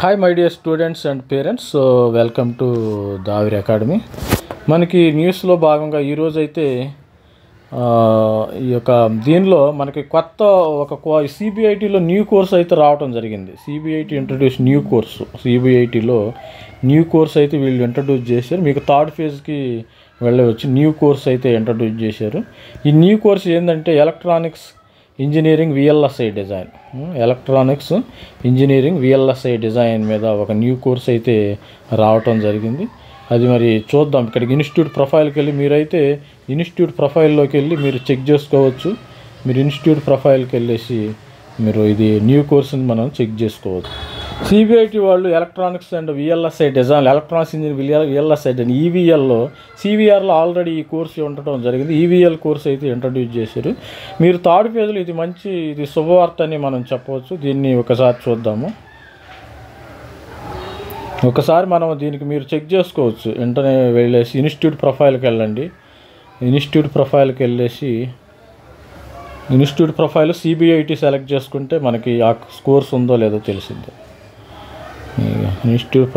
Hi my dear students and parents. So welcome to Daviri academy. మనకి న్యూస్లో భాగంగా ఈరోజైతే ఈ యొక్క దీనిలో మనకి కొత్త ఒక సిబిఐటీలో న్యూ కోర్స్ అయితే రావడం జరిగింది. CBIT introduce new course. సిబిఐటీలో న్యూ కోర్స్ అయితే వీళ్ళు ఇంట్రడ్యూస్ చేశారు. మీకు థర్డ్ ఫేజ్కి వెళ్ళవచ్చు. న్యూ కోర్స్ అయితే ఇంట్రడ్యూస్ చేశారు. ఈ న్యూ కోర్స్ ఏంటంటే electronics engineering VLSI design. Electronics engineering VLSI design మీద ఒక న్యూ కోర్స్ అయితే రావటం జరిగింది. అది మరి చూద్దాం. ఇక్కడికి ఇన్స్టిట్యూట్ ప్రొఫైల్కి వెళ్ళి మీరైతే ఇన్స్టిట్యూట్ ప్రొఫైల్లోకి వెళ్ళి మీరు చెక్ చేసుకోవచ్చు. మీరు ఇన్స్టిట్యూట్ ప్రొఫైల్కి వెళ్ళేసి మీరు ఇది న్యూ కోర్స్ని మనం చెక్ చేసుకోవచ్చు. సిబిఐటి వాళ్ళు electronics and VLSI design, electronics engineering VLSI design ఈవీఎల్లో సివిఆర్లో ఆల్రెడీ ఈ కోర్సు ఉండటం జరిగింది. ఈవీఎల్ కోర్స్ అయితే ఇంట్రడ్యూస్ చేశారు. మీరు థర్డ్ ఫేజ్లో ఇది శుభవార్త అని మనం చెప్పవచ్చు. దీన్ని ఒకసారి చూద్దాము. ఒకసారి మనం దీనికి మీరు చెక్ చేసుకోవచ్చు. వెంటనే వెళ్ళేసి ఇన్స్టిట్యూట్ ప్రొఫైల్కి వెళ్ళండి. ఇన్స్టిట్యూట్ ప్రొఫైల్కి వెళ్ళేసి ఇన్స్టిట్యూట్ ప్రొఫైల్ సిబిఐటి సెలెక్ట్ చేసుకుంటే మనకి ఆ కోర్స్ ఉందో లేదో తెలిసింది. ఇన్స్టిట్యూట్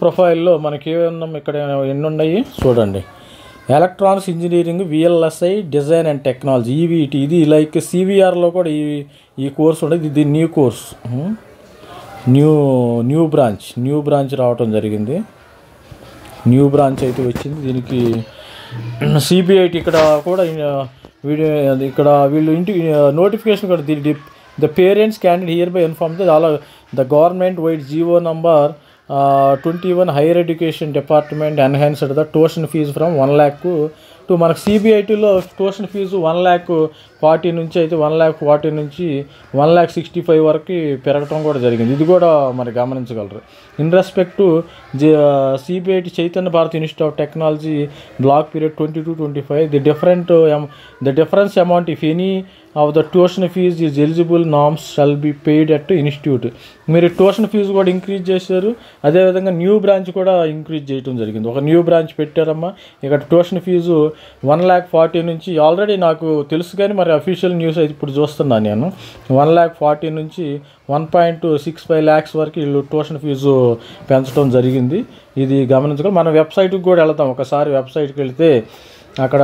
ప్రొఫైల్లో మనకి ఏమన్నా ఇక్కడ ఎన్ని ఉన్నాయి చూడండి. Electronics engineering VLSI design and technology EVT. ఇది లైక్ సివిఆర్లో కూడా ఈ కోర్స్ ఉండదు. ఇది న్యూ కోర్స్, న్యూ బ్రాంచ్ రావటం జరిగింది. న్యూ బ్రాంచ్ అయితే వచ్చింది. దీనికి సిబిఐటి ఇక్కడ కూడా ఇక్కడ వీళ్ళు నోటిఫికేషన్ కూడా the parents candidate hereby informed the government wide GO number 21 higher education department enhanced the tuition fees from 1 lakh to మనకు సిబిఐటీలో ట్యూషన్ ఫీజు 1,40,000 నుంచి అయితే 1,40,000 నుంచి 1,65,000 వరకు పెరగటం కూడా జరిగింది. ఇది కూడా మరి గమనించగలరు. In respect to CBIT Chaitanya Bharat institute of technology block period 22-25 the difference amount if any of the tuition fees is eligible norms shall be paid at institute. మీరు ట్యూషన్ ఫీజు కూడా ఇంక్రీజ్ చేశారు. అదేవిధంగా న్యూ బ్రాంచ్ కూడా increase చేయడం జరిగింది. ఒక new branch పెట్టారమ్మా. ఇక్కడ tuition fee 1,40,000 నుంచి ఆల్రెడీ నాకు తెలుసు, కానీ మరి అఫీషియల్ న్యూస్ అయితే ఇప్పుడు చూస్తున్నాను నేను. 1,40,000 నుంచి 1.65 lakhs వరకు వీళ్ళు ట్యూషన్ ఫీజు పెంచడం జరిగింది. ఇది గమనించుకోవాలి. మన వెబ్సైట్కి కూడా వెళ్తాం. ఒకసారి వెబ్సైట్కి వెళితే అక్కడ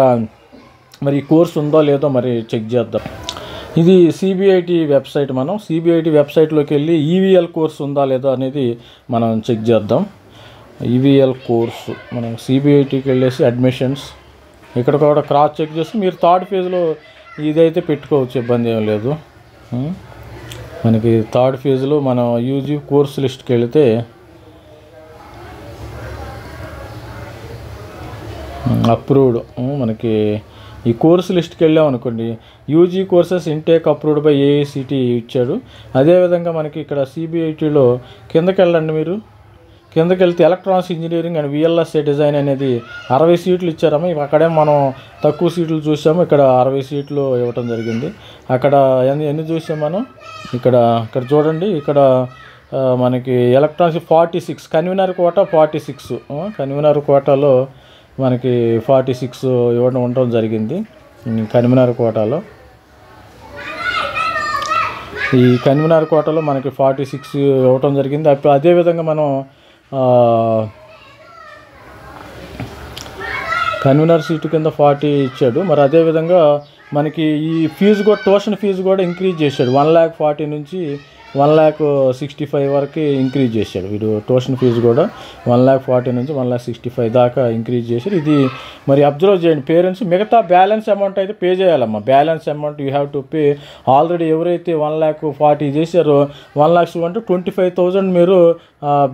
మరి ఈ కోర్స్ ఉందో లేదో మరి చెక్ చేద్దాం. ఇది సిబిఐటి వెబ్సైట్. మనం సిబిఐటి వెబ్సైట్లోకి వెళ్ళి ఈవీఎల్ కోర్స్ ఉందా లేదా అనేది మనం చెక్ చేద్దాం. ఈవీఎల్ కోర్సు మనం సిబిఐటికి వెళ్ళేసి అడ్మిషన్స్ ఇక్కడ కూడా క్రాస్ చెక్ చేసి మీరు థర్డ్ ఫేజ్లో ఇదైతే పెట్టుకోవచ్చు, ఇబ్బంది ఏం లేదు. మనకి థర్డ్ ఫేజ్లో మనం యూజీ కోర్స్ లిస్ట్కి వెళితే అప్రూవ్డ్ మనకి ఈ కోర్సు లిస్ట్కి వెళ్ళాం అనుకోండి. UG courses intake approved by AICTE ఇచ్చాడు. అదేవిధంగా మనకి ఇక్కడ సిబిఐటీలో కిందకి వెళ్ళండి. మీరు కిందకి వెళ్తే electronics engineering and VLSI design అనేది 60 సీట్లు ఇచ్చారమ్మా. అక్కడే మనం తక్కువ సీట్లు చూసాము. ఇక్కడ 60 సీట్లు ఇవ్వటం జరిగింది. అక్కడ ఎన్ని చూసాం మనం. ఇక్కడ చూడండి. ఇక్కడ మనకి ఎలక్ట్రానిక్స్ 46 కన్వీనర్ కోటా 46 కన్వీనర్ కోటాలో మనకి 46 ఉండటం జరిగింది. కన్వీనర్ కోటాలో ఈ కన్వీనర్ కోటాలో మనకి 46 ఇవ్వటం జరిగింది. అదేవిధంగా మనం కన్వీనర్ సీటు కింద 40 ఇచ్చాడు. మరి అదేవిధంగా మనకి ఈ ఫీజు కూడా ట్యూషన్ ఫీజు కూడా ఇంక్రీజ్ చేశాడు. 1,40,000 నుంచి 1,65,000 వరకు ఇంక్రీజ్ చేశాడు. వీడు ట్యూషన్ ఫీజు కూడా 1,40,000 నుంచి 1,65,000 దాకా ఇంక్రీజ్ చేశారు. ఇది మరి అబ్జర్వ్ చేయండి పేరెంట్స్. మిగతా బ్యాలెన్స్ అమౌంట్ అయితే పే చేయాలమ్మా. Balance amount you have to pay. Already ఎవరైతే 1,40,000 చేశారో 1,00,000 అంటే 25,000 మీరు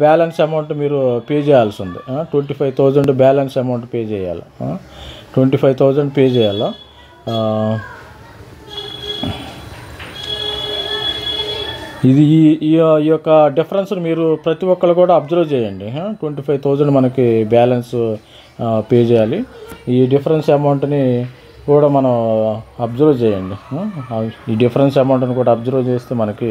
బ్యాలెన్స్ అమౌంట్ మీరు పే చేయాల్సి ఉంది. 25,000 బ్యాలెన్స్ అమౌంట్ పే చేయాలి. 25,000 పే చేయాలా. ఇది ఈ యొక్క డిఫరెన్స్ మీరు ప్రతి ఒక్కరు కూడా అబ్జర్వ్ చేయండి. 25,000 మనకి బ్యాలెన్స్ పే చేయాలి. ఈ డిఫరెన్స్ అమౌంట్ని కూడా మనం అబ్జర్వ్ చేయండి. ఈ డిఫరెన్స్ అమౌంట్ని కూడా అబ్జర్వ్ చేస్తే మనకి